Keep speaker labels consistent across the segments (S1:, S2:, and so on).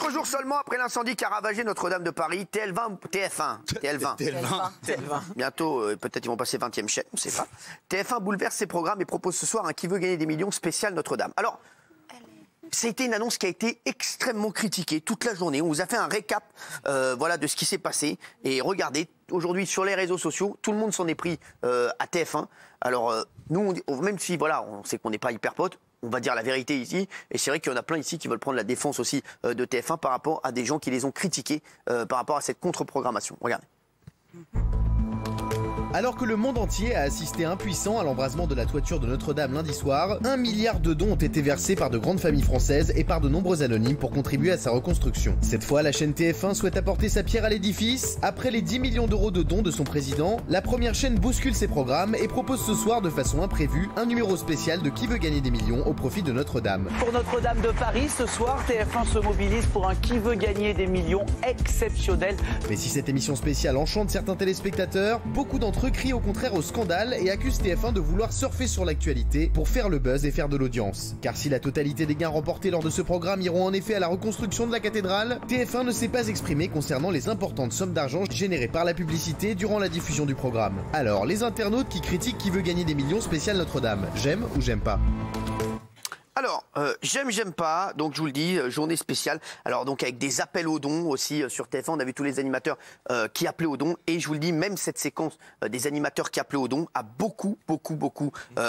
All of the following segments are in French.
S1: 4 jours seulement après l'incendie qui a ravagé Notre-Dame de Paris, TF1. Bientôt, peut-être ils vont passer 20e chaîne, on ne sait pas. TF1 bouleverse ses programmes et propose ce soir un Qui veut gagner des millions spécial Notre-Dame. Alors, c'était une annonce qui a été extrêmement critiquée toute la journée. On vous a fait un récap voilà, de ce qui s'est passé. Et regardez, aujourd'hui sur les réseaux sociaux, tout le monde s'en est pris à TF1. Alors, nous, même si voilà, on sait qu'on n'est pas hyper potes, on va dire la vérité ici, et c'est vrai qu'il y en a plein ici qui veulent prendre la défense aussi de TF1 par rapport à des gens qui les ont critiqués par rapport à cette contre-programmation. Regardez.
S2: Alors que le monde entier a assisté impuissant à l'embrasement de la toiture de Notre-Dame lundi soir, 1 milliard de dons ont été versés par de grandes familles françaises et par de nombreux anonymes pour contribuer à sa reconstruction. Cette fois, la chaîne TF1 souhaite apporter sa pierre à l'édifice. Après les 10 millions d'euros de dons de son président, la première chaîne bouscule ses programmes et propose ce soir de façon imprévue un numéro spécial de Qui veut gagner des millions au profit de Notre-Dame.
S3: Pour Notre-Dame de Paris, ce soir, TF1 se mobilise pour un Qui veut gagner des millions exceptionnel.
S2: Mais si cette émission spéciale enchante certains téléspectateurs, beaucoup d'entre eux crient au contraire au scandale et accusent TF1 de vouloir surfer sur l'actualité pour faire le buzz et faire de l'audience. Car si la totalité des gains remportés lors de ce programme iront en effet à la reconstruction de la cathédrale, TF1 ne s'est pas exprimé concernant les importantes sommes d'argent générées par la publicité durant la diffusion du programme. Alors, les internautes qui critiquent Qui veut gagner des millions spécial Notre-Dame, j'aime ou j'aime pas?
S1: Alors, j'aime pas, donc je vous le dis, journée spéciale. Alors donc avec des appels aux dons aussi sur TF1, on a vu tous les animateurs qui appelaient aux dons. Et je vous le dis, même cette séquence des animateurs qui appelaient aux dons a beaucoup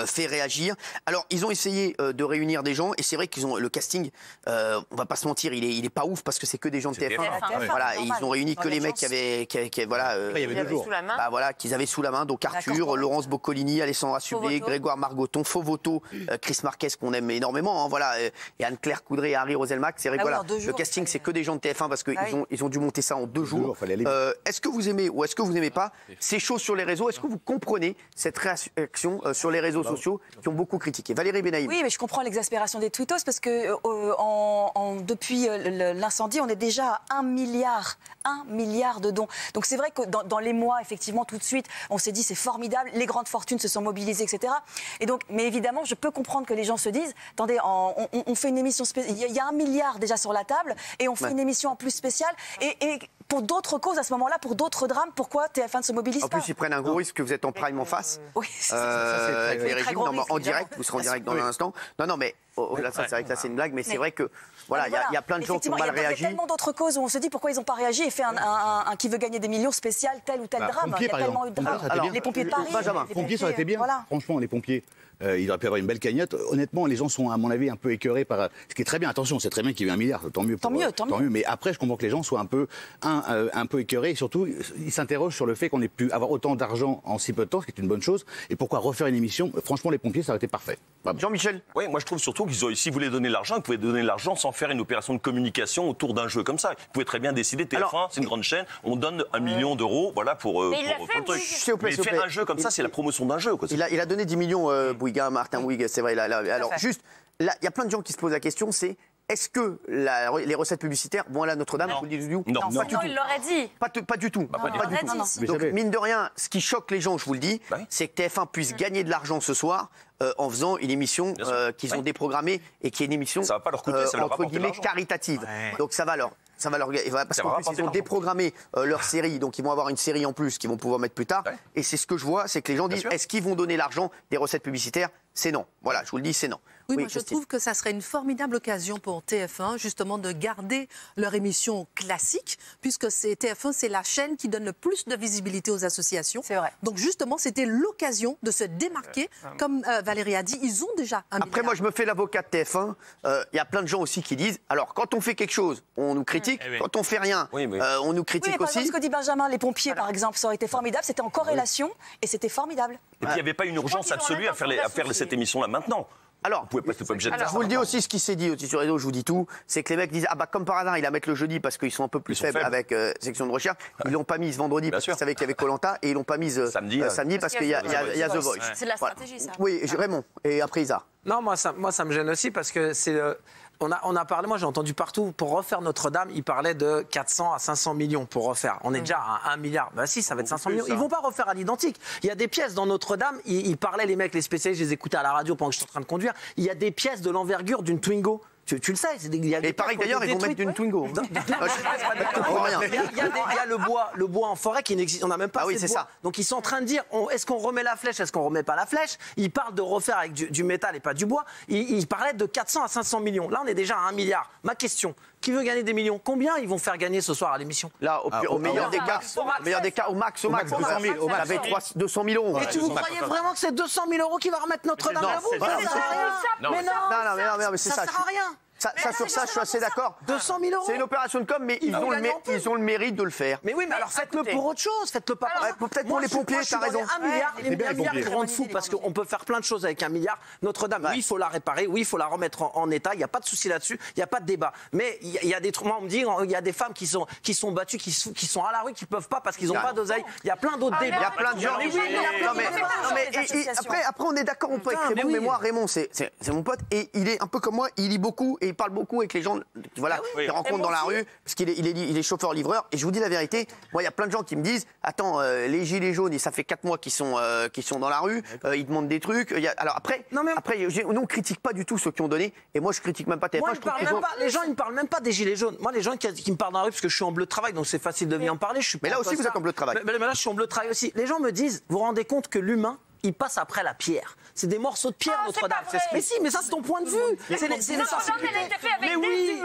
S1: fait réagir. Alors ils ont essayé de réunir des gens et c'est vrai qu'ils ont le casting, on va pas se mentir, il est pas ouf parce que c'est que des gens de TF1. Voilà, et ils ont réuni que les mecs qui avaient voilà,
S4: il y avait 2 jours.
S1: Bah, voilà, qu'ils avaient sous la main. Donc Arthur, Laurence Boccolini, Alessandra Sublet, Grégoire Margoton, Fauvoto, Chris Marquez qu'on aime énormément. Voilà, et Anne-Claire Coudray et Harry Roselmack. C'est vrai que voilà, le casting, c'est que des gens de TF1 parce qu'ils ont dû monter ça en 2 jours. Est-ce que vous aimez ou est-ce que vous n'aimez pas ces choses sur les réseaux? Est-ce que vous comprenez cette réaction sur les réseaux sociaux qui ont beaucoup critiqué? Valérie Benaïm.
S5: Oui, mais je comprends l'exaspération des tweetos parce que depuis l'incendie, on est déjà à 1 milliard de dons. Donc c'est vrai que dans les mois, effectivement, tout de suite, on s'est dit c'est formidable, les grandes fortunes se sont mobilisées, etc. Et donc, mais évidemment, je peux comprendre que les gens se disent, attendez, on fait une émission spéciale, il y a 1 milliard déjà sur la table et on fait une émission en plus spéciale et pour d'autres causes à ce moment-là, pour d'autres drames, pourquoi TF1 ne se mobilise pas?
S1: En plus, ils prennent un gros risque que vous êtes en prime en face.
S5: Oui,
S1: avec les régimes, en direct, vous serez en direct dans un instant. Non, mais là, c'est vrai que là, c'est une blague, mais c'est vrai que voilà, il y a plein de gens qui ont mal réagi.
S5: Il y a tellement d'autres causes où on se dit pourquoi ils n'ont pas réagi et fait un Qui veut gagner des millions spécial tel ou tel drame. Il y a tellement eu de drames. Les pompiers de Paris.
S4: Les pompiers, ça aurait été bien. Franchement, les pompiers. Il aurait pu avoir une belle cagnotte. Honnêtement, les gens sont, à mon avis, un peu écœurés par ce qui est très bien. Attention, c'est très bien qu'il y ait eu 1 milliard, tant mieux. Tant mieux. Mais après, je comprends que les gens soient un peu écœurés. Et surtout, ils s'interrogent sur le fait qu'on ait pu avoir autant d'argent en si peu de temps, ce qui est une bonne chose. Et pourquoi refaire une émission? Franchement, les pompiers, ça aurait été parfait.
S1: Jean-Michel.
S6: Oui, moi je trouve surtout qu'ils si vous voulez donner l'argent, vous pouvez donner l'argent sans faire une opération de communication autour d'un jeu comme ça. Vous pouvez très bien décider, TF1, c'est une grande chaîne, on donne 1 million d'euros, voilà, pour le truc. Mais faire un jeu comme ça, c'est la promotion d'un jeu. Quoi.
S1: Il a donné 10 millions, Bouygues, Martin Bouygues, c'est vrai. Alors juste, là, il y a plein de gens qui se posent la question, c'est est-ce que les recettes publicitaires vont aller à Notre-Dame?
S6: Non,
S1: pas du tout.
S7: Il l'aurait dit.
S1: Pas du tout. Donc, mine de rien, ce qui choque les gens, je vous le dis, c'est que TF1 puisse gagner de l'argent ce soir en faisant une émission qu'ils ont déprogrammée et qui est une émission
S6: ça va pas leur coûter, ça leur
S1: entre guillemets caritative. Donc ça va leur parce qu'en plus ils ont déprogrammé leur série, donc ils vont avoir une série en plus qu'ils vont pouvoir mettre plus tard. Et c'est ce que je vois, c'est que les gens disent est-ce qu'ils vont donner l'argent des recettes publicitaires? C'est non. Voilà, je vous le dis, c'est non.
S8: Oui, moi je trouve que ça serait une formidable occasion pour TF1 justement de garder leur émission classique, puisque TF1 c'est la chaîne qui donne le plus de visibilité aux associations.
S5: C'est vrai.
S8: Donc justement c'était l'occasion de se démarquer, comme Valérie a dit, ils ont déjà un milliard.
S1: Après moi je me fais l'avocat de TF1, il y a plein de gens aussi qui disent alors quand on fait quelque chose, on nous critique, quand on fait rien, on nous critique
S5: par exemple,
S1: aussi.
S5: ce que dit Benjamin, les pompiers par exemple, ça aurait été formidable, c'était en corrélation et c'était formidable.
S6: Et puis il n'y avait pas une urgence absolue à faire cette émission-là maintenant.
S1: Alors,
S6: vous pouvez pas obligé de faire
S1: je vous le dis aussi, ce qui s'est dit aussi sur les réseaux, je vous dis tout, c'est que les mecs disent ah bah comme par hasard, il a mettre le jeudi parce qu'ils sont un peu plus faibles avec section de recherche. Ils l'ont pas mise vendredi parce qu'ils savaient qu'il y avait Koh-Lanta et ils l'ont pas mise samedi parce qu'il y a The Voice.
S7: C'est de la stratégie, ça.
S1: Oui, Raymond et après Isa.
S9: Non, moi ça me gêne aussi parce que c'est on a parlé, moi j'ai entendu partout, pour refaire Notre-Dame, ils parlaient de 400 à 500 millions pour refaire. On est déjà à 1 milliard. Ben si, ça va être 500 millions. Ils vont pas refaire à l'identique. Il y a des pièces dans Notre-Dame, ils parlaient les mecs, les spécialistes, je les écoutais à la radio pendant que je suis en train de conduire, il y a des pièces de l'envergure d'une Twingo. Tu le sais.
S1: Et pareil d'ailleurs, ils vont mettre une Twingo.
S9: Il y a le bois en forêt qui n'existe. On n'a même pas assez de bois. Ça. Donc ils sont en train de dire est-ce qu'on remet la flèche, est-ce qu'on remet pas la flèche? Ils parlent de refaire avec du métal et pas du bois. Ils parlaient de 400 à 500 millions. Là, on est déjà à 1 milliard. Ma question, qui veut gagner des millions? Combien ils vont faire gagner ce soir à l'émission?
S1: Là, au meilleur des cas, au max. 200 000 euros.
S9: Et tu vous croyez vraiment que c'est 200 000 euros qui va remettre Notre-Dame à vous?
S1: Mais non, mais c'est ça.
S9: Ça sert à rien.
S1: Sur ça, je suis assez d'accord.
S9: 200 000 euros.
S1: C'est une opération de com, mais ils ont le mérite de le faire.
S9: Mais oui, mais alors faites-le pour autre chose. Faites-le pas pour ça.
S1: Peut-être pour les pompiers, t'as raison.
S9: 1 milliard, les milliards, ils rendent fou parce qu'on peut faire plein de choses avec 1 milliard. Notre-Dame, oui, il faut la réparer, oui, il faut la remettre en état. Il n'y a pas de souci là-dessus, il n'y a pas de débat. Mais il y a des trucs, moi, on me dit, il y a des femmes qui sont battues, qui sont à la rue, qui ne peuvent pas parce qu'ils n'ont pas d'oseille. Il y a plein d'autres débats.
S1: Il y a plein de gens. Après, on est d'accord, on peut être Raymond, mais moi, Raymond, c'est mon pote et il est un peu comme moi, il lit beaucoup et il parle beaucoup avec les gens. Voilà, qui rencontrent dans la rue, parce qu'il est chauffeur-livreur. Et je vous dis la vérité, moi, il y a plein de gens qui me disent attends, les gilets jaunes, ça fait 4 mois qu'ils sont dans la rue, ils demandent des trucs. Alors après, nous, on critique pas du tout ceux qui ont donné. Et moi, je critique même pas TF1.
S9: Moi, les gens, ils me parlent même pas des gilets jaunes. Moi, les gens qui me parlent dans la rue, parce que je suis en bleu de travail, donc c'est facile de venir en parler.
S1: Mais là aussi, vous êtes en bleu de travail.
S9: Mais là, je suis en bleu de travail aussi. Les gens me disent vous vous rendez compte que l'humain, il passe après la pierre. C'est des morceaux de pierre, Notre-Dame. Mais si, mais ça, c'est ton point de vue. C'est les sensibilités. Mais oui,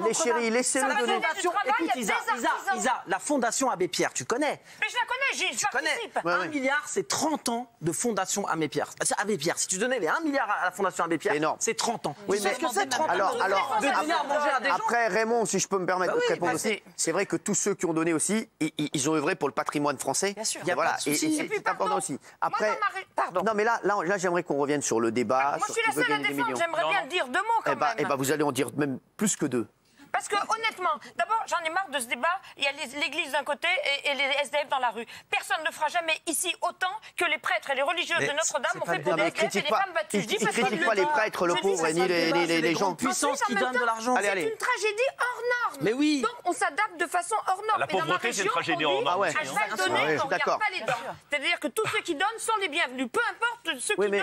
S1: les chéris, laissez-le donner.
S9: Écoute, Isa, la Fondation Abbé Pierre, tu connais?
S7: Mais je la connais, j'y participe.
S9: 1 milliard, c'est 30 ans de Fondation Abbé Pierre. Abbé Pierre, si tu donnais les 1 milliard à la Fondation Abbé Pierre, c'est 30 ans.
S1: Oui, mais
S9: c'est 30 ans.
S1: Après, Raymond, si je peux me permettre de te répondre aussi, c'est vrai que tous ceux qui ont donné aussi, ils ont œuvré pour le patrimoine français.
S9: Bien sûr.
S1: Voilà, et c'est important aussi. Après, non, mais là j'aimerais qu'on revienne sur le débat.
S7: Moi, je suis la seule à défendre. J'aimerais bien dire 2 mots quand même.
S1: Eh ben, vous allez en dire même plus que 2.
S7: Parce que honnêtement, d'abord, j'en ai marre de ce débat. Il y a l'église d'un côté et les SDF dans la rue. Personne ne fera jamais ici autant que les prêtres et les religieuses de Notre-Dame ont fait pour les SDF et les femmes battues.
S1: Ils ne critiquent pas les prêtres, le pauvre, ni les gens.
S9: Puissance qui donnent de l'argent.
S7: C'est une tragédie hors norme.
S9: Mais oui.
S7: Donc on s'adapte de façon hors norme.
S6: La pauvreté, c'est une tragédie hors norme.
S7: À chaque donnée, on ne regarde pas les dons. C'est-à-dire que tous ceux qui donnent sont les bienvenus. Peu importe ceux qui donnent.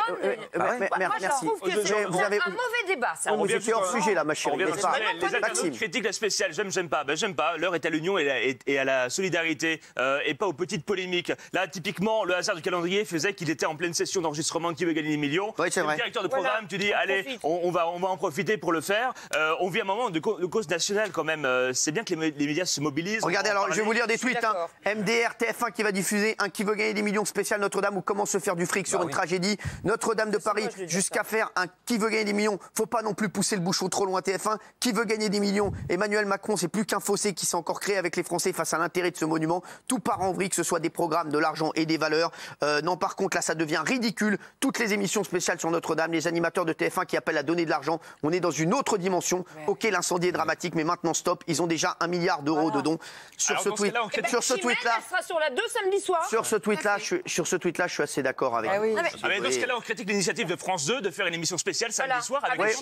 S7: Moi, je trouve que c'est un mauvais débat, ça.
S1: On était hors sujet, là, ma chérie.
S6: Les internautes critiquent la spéciale. J'aime pas. J'aime pas. L'heure est à l'union et à la solidarité et pas aux petites polémiques. Là, typiquement, le hasard du calendrier faisait qu'il était en pleine session d'enregistrement de Qui veut gagner des millions.
S1: Oui, c'est vrai.
S6: Le directeur de programme, tu dis, allez, on va en profiter pour le faire. On vit un moment de cause nationale quand même. C'est bien que les médias se mobilisent.
S1: Regardez, alors, je vais vous lire des tweets. MDR, TF1 qui va diffuser un Qui veut gagner des millions spécial Notre-Dame ou comment se faire du fric sur une tragédie. Notre-Dame de Paris, jusqu'à faire un Qui veut gagner des millions. Faut pas non plus pousser le bouchon trop loin TF1. Qui veut gagner des millions. Emmanuel Macron, c'est plus qu'un fossé qui s'est encore créé avec les Français face à l'intérêt de ce monument. Tout part en vrille, que ce soit des programmes, de l'argent et des valeurs. Non, par contre, là, ça devient ridicule. Toutes les émissions spéciales sur Notre-Dame, les animateurs de TF1 qui appellent à donner de l'argent. On est dans une autre dimension. Ok, l'incendie est dramatique, mais maintenant, stop. Ils ont déjà 1 milliard d'euros de dons. Sur ce tweet-là, sur ce tweet-là, je suis assez d'accord avec.
S6: Mais dans ce cas-là, on critique l'initiative de France 2 de faire une émission spéciale samedi soir avec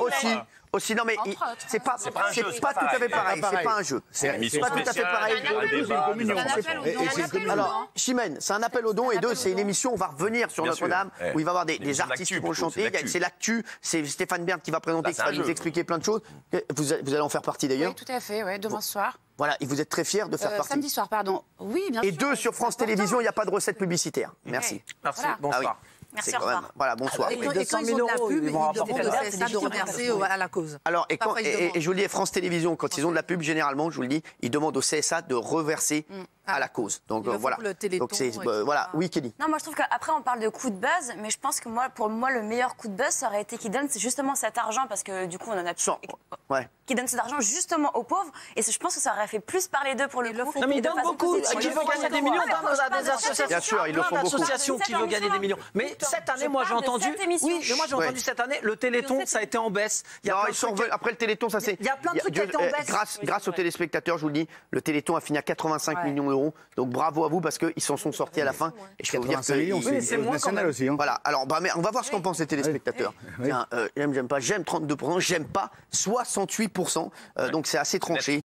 S1: aussi, non, mais c'est pas tout à fait pareil. C'est pas un jeu. C'est pas tout à fait pareil. Alors, Chimène, c'est un appel aux dons et 2, c'est une émission. On va revenir sur Notre-Dame où il va y avoir des artistes qui vont chanter. C'est l'actu. C'est Stéphane Bern qui va présenter, qui va nous expliquer plein de choses. Vous allez en faire partie d'ailleurs.
S10: Oui, tout à fait. Demain soir.
S1: Voilà, et vous êtes très fiers de faire partie.
S10: Samedi soir, pardon. Oui, bien sûr.
S1: Et 2, sur France Télévisions, il n'y a pas de recette publicitaire. Merci.
S9: Merci. Bonsoir.
S10: Merci, au revoir.
S1: Voilà, bonsoir.
S8: Et quand ils ont de la pub, ils demandent au CSA de reverser à la cause.
S1: Alors, et je vous le dis, France Télévisions, quand ils ont de la pub, généralement, je vous le dis, ils demandent au CSA de reverser à la cause. Donc voilà. Donc c'est voilà, oui, Kelly.
S5: Non, moi je trouve qu'après on parle de coup de buzz, mais je pense que pour moi le meilleur coup de buzz ça aurait été qu'ils donnent justement cet argent parce que du coup on en a qui donne cet argent justement aux pauvres et je pense que ça aurait fait plus parler d'eux pour le coup.
S9: Non, mais ils donnent beaucoup. Qui veut gagner des millions dans des associations.
S1: Bien sûr, ils le font beaucoup.
S9: Associations qui veulent gagner des millions. Mais cette année, moi j'ai entendu. Oui, mais moi j'ai entendu cette année, le Téléthon ça a été en baisse.
S1: Non, après le Téléthon, ça c'est.
S9: Il y a plein de trucs qui étaient en baisse.
S1: Grâce aux téléspectateurs, je vous le dis, le Téléthon a fini à 85 millions d'euros. Donc bravo à vous parce qu'ils s'en sont sortis à la fin. Et je peux vous dire que
S4: c'est national aussi.
S1: Voilà. Alors, mais on va voir ce qu'en pensent les téléspectateurs. J'aime pas. J'aime 32%. J'aime pas 68%. Donc c'est assez tranché.